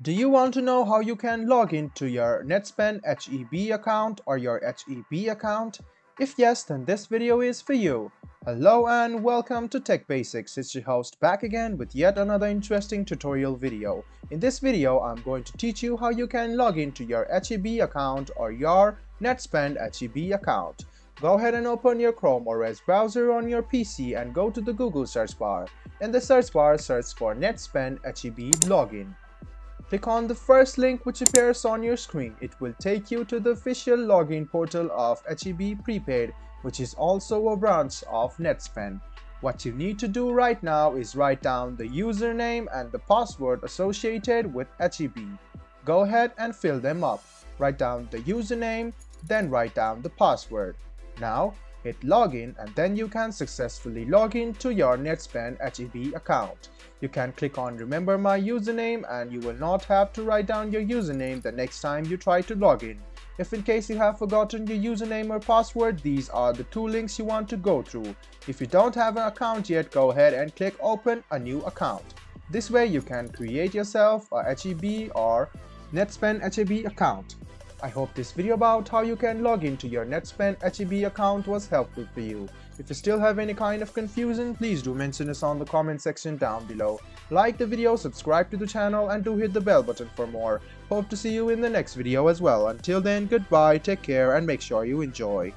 Do you want to know how you can log into your Netspend HEB account or your HEB account? If yes, then this video is for you. Hello and welcome to Tech Basics. It's your host back again with yet another interesting tutorial video. In this video, I'm going to teach you how you can log into your HEB account or your Netspend HEB account. Go ahead and open your Chrome or Edge browser on your PC and go to the Google search bar. In the search bar, search for Netspend HEB login. Click on the first link which appears on your screen. It will take you to the official login portal of HEB Prepaid, which is also a branch of Netspend. What you need to do right now is write down the username and the password associated with HEB. Go ahead and fill them up. Write down the username, then write down the password. Now, hit login and then you can successfully log in to your Netspend HEB account. You can click on remember my username and you will not have to write down your username the next time you try to log in. If in case you have forgotten your username or password, these are the two links you want to go through. If you don't have an account yet, go ahead and click open a new account. This way you can create yourself a HEB or Netspend HEB account. I hope this video about how you can log into your Netspend HEB account was helpful for you. If you still have any kind of confusion, please do mention us on the comment section down below. Like the video, subscribe to the channel and do hit the bell button for more. Hope to see you in the next video as well. Until then, goodbye, take care and make sure you enjoy.